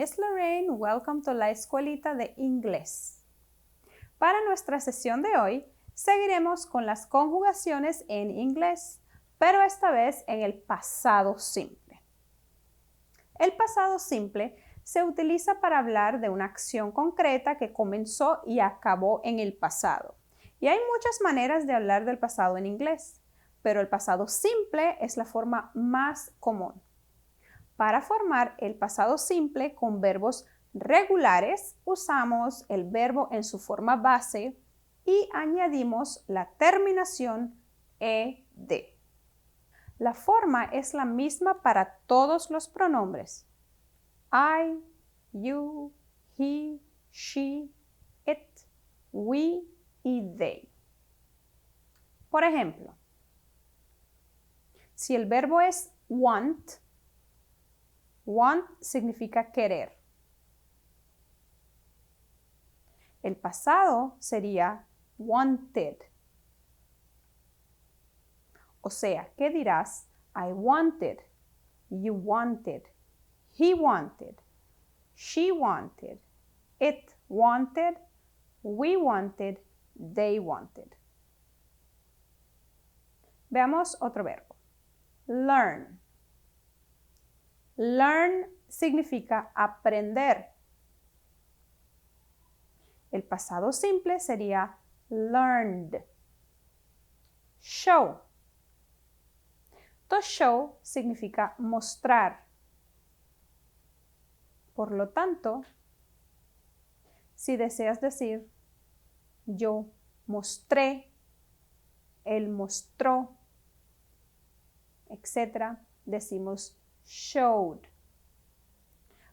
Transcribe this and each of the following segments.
Miss Lorraine. Welcome to la Escuelita de Inglés. Para nuestra sesión de hoy, seguiremos con las conjugaciones en inglés, pero esta vez en el pasado simple. El pasado simple se utiliza para hablar de una acción concreta que comenzó y acabó en el pasado. Y hay muchas maneras de hablar del pasado en inglés, pero el pasado simple es la forma más común. Para formar el pasado simple con verbos regulares, usamos el verbo en su forma base y añadimos la terminación ed. La forma es la misma para todos los pronombres. I, you, he, she, it, we y they. Por ejemplo, si el verbo es want significa querer. El pasado sería wanted. O sea, ¿qué dirás? I wanted, you wanted, he wanted, she wanted, it wanted, we wanted, they wanted. Veamos otro verbo. Learn. Learn significa aprender. El pasado simple sería learned. Show. To show significa mostrar. Por lo tanto, si deseas decir yo mostré, él mostró, etc., decimos showed.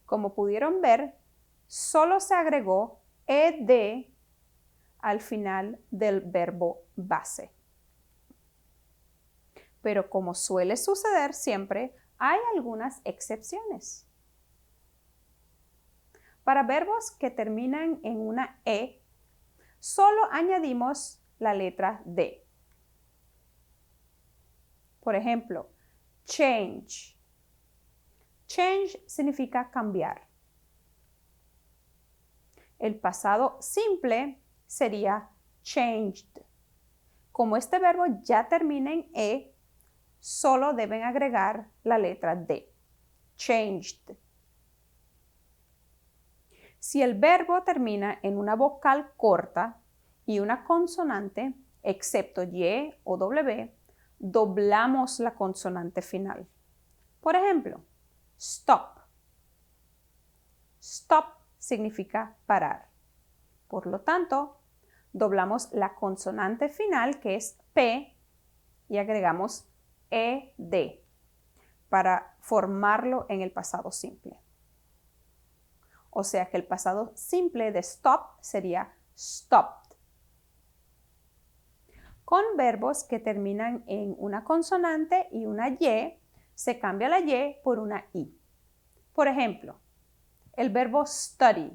Como pudieron ver, solo se agregó ed al final del verbo base. Pero como suele suceder siempre, hay algunas excepciones. Para verbos que terminan en una e, solo añadimos la letra d. Por ejemplo, change. Change significa cambiar. El pasado simple sería changed. Como este verbo ya termina en e, solo deben agregar la letra d. Changed. Si el verbo termina en una vocal corta y una consonante, excepto y o w, doblamos la consonante final. Por ejemplo, stop. Stop significa parar. Por lo tanto, doblamos la consonante final, que es P, y agregamos ed para formarlo en el pasado simple. O sea que el pasado simple de stop sería stopped. Con verbos que terminan en una consonante y una y, se cambia la y por una i. Por ejemplo, el verbo study.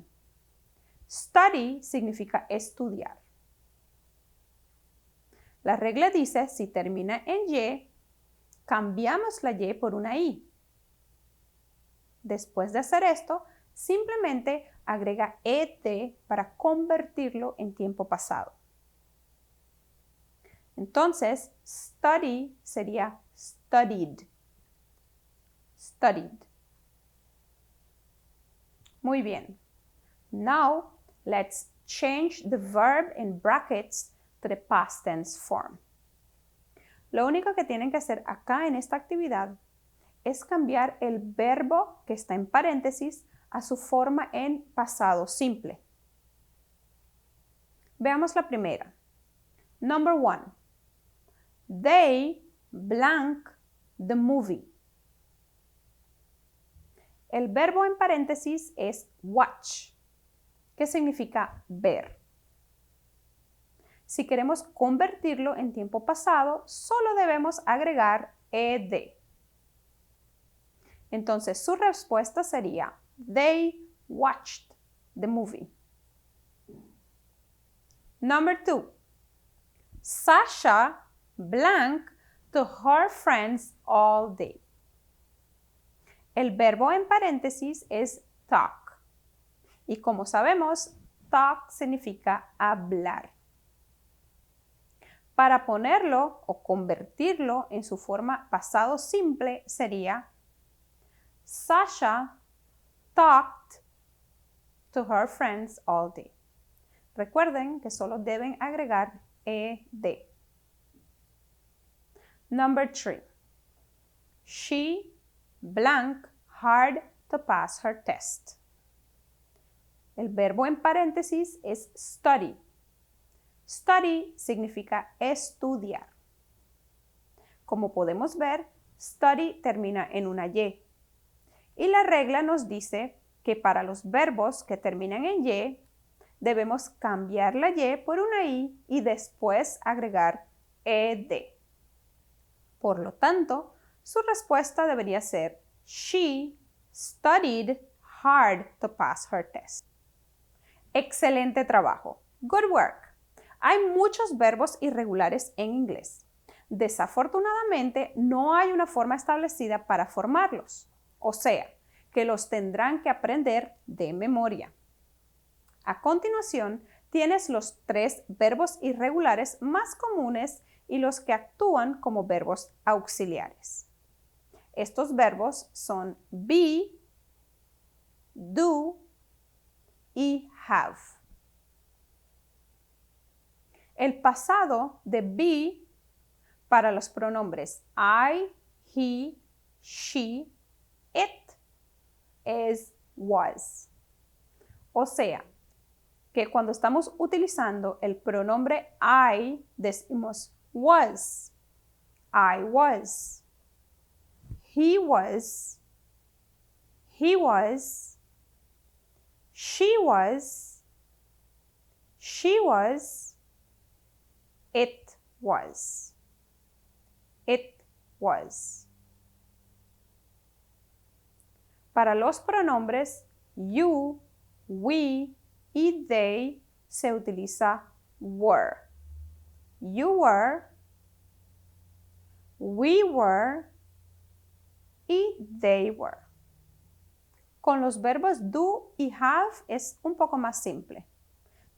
Study significa estudiar. La regla dice, si termina en y, cambiamos la y por una i. Después de hacer esto, simplemente agrega ed para convertirlo en tiempo pasado. Entonces, study sería studied. Studied. Muy bien. Now, let's change the verb in brackets to the past tense form. Lo único que tienen que hacer acá en esta actividad es cambiar el verbo que está en paréntesis a su forma en pasado simple. Veamos la primera. Number 1. They blank the movie. El verbo en paréntesis es watch, que significa ver. Si queremos convertirlo en tiempo pasado, solo debemos agregar ed. Entonces, su respuesta sería they watched the movie. Number 2. Sasha blank to her friends all day. El verbo en paréntesis es talk. Y como sabemos, talk significa hablar. Para ponerlo o convertirlo en su forma pasado simple sería Sasha talked to her friends all day. Recuerden que solo deben agregar ed. Number 3. She blank hard to pass her test. El verbo en paréntesis es study. Study significa estudiar. Como podemos ver, study termina en una Y. Y la regla nos dice que para los verbos que terminan en Y, debemos cambiar la Y por una I y después agregar ed. Por lo tanto, su respuesta debería ser She studied hard to pass her test. Excelente trabajo. Good work. Hay muchos verbos irregulares en inglés. Desafortunadamente, no hay una forma establecida para formarlos. O sea, que los tendrán que aprender de memoria. A continuación, tienes los 3 verbos irregulares más comunes y los que actúan como verbos auxiliares. Estos verbos son be, do y have. El pasado de be para los pronombres I, he, she, it es was. O sea, que cuando estamos utilizando el pronombre I, decimos was. I was. He was. He was. She was. She was. It was. It was. Para los pronombres you, we y they se utiliza were. You were, we were y they were. Con los verbos do y have es un poco más simple.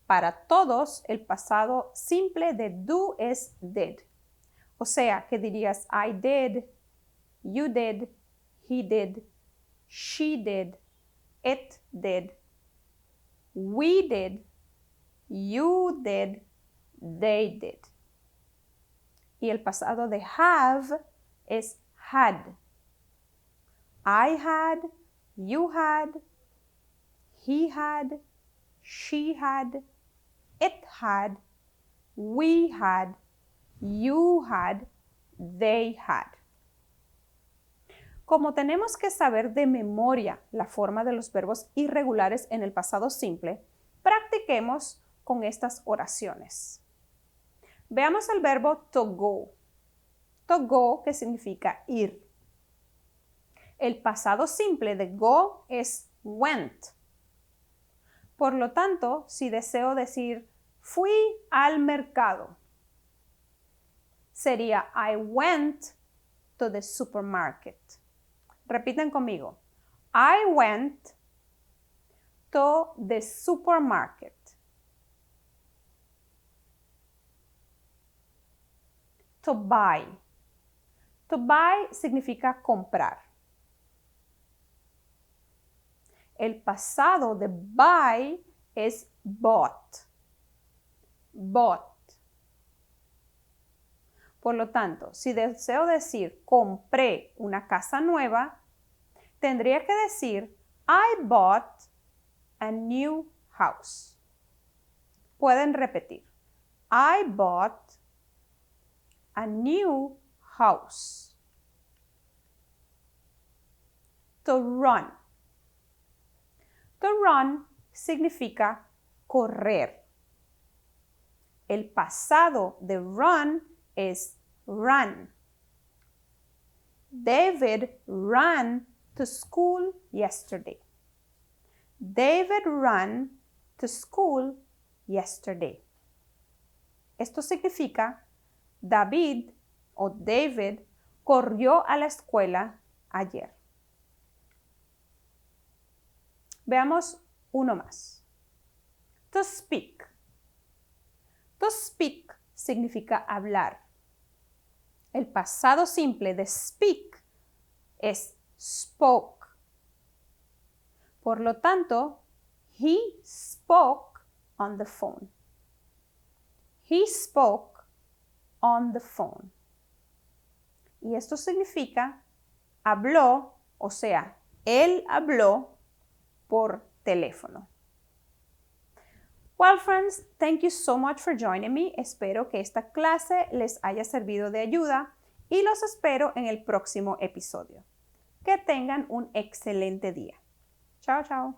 Para todos, el pasado simple de do es did. O sea, que dirías I did, you did, he did, she did, it did, we did, you did, they did. Y el pasado de have es had. I had, you had, he had, she had, it had, we had, you had, they had. Como tenemos que saber de memoria la forma de los verbos irregulares en el pasado simple, practiquemos con estas oraciones. Veamos el verbo to go. To go, que significa ir. El pasado simple de go es went. Por lo tanto, si deseo decir fui al mercado, sería I went to the supermarket. Repiten conmigo. I went to the supermarket. To buy. To buy significa comprar. El pasado de buy es bought. Bought. Por lo tanto, si deseo decir compré una casa nueva, tendría que decir I bought a new house. Pueden repetir. I bought a new house. To run. To run significa correr. El pasado de run es run. David ran to school yesterday. David ran to school yesterday. Esto significa David o David corrió a la escuela ayer. Veamos uno más. To speak. To speak significa hablar. El pasado simple de speak es spoke. Por lo tanto, he spoke on the phone. He spoke on the phone. Y esto significa habló, o sea, él habló por teléfono. Well, friends, thank you so much for joining me. Espero que esta clase les haya servido de ayuda y los espero en el próximo episodio. Que tengan un excelente día. Chao, chao.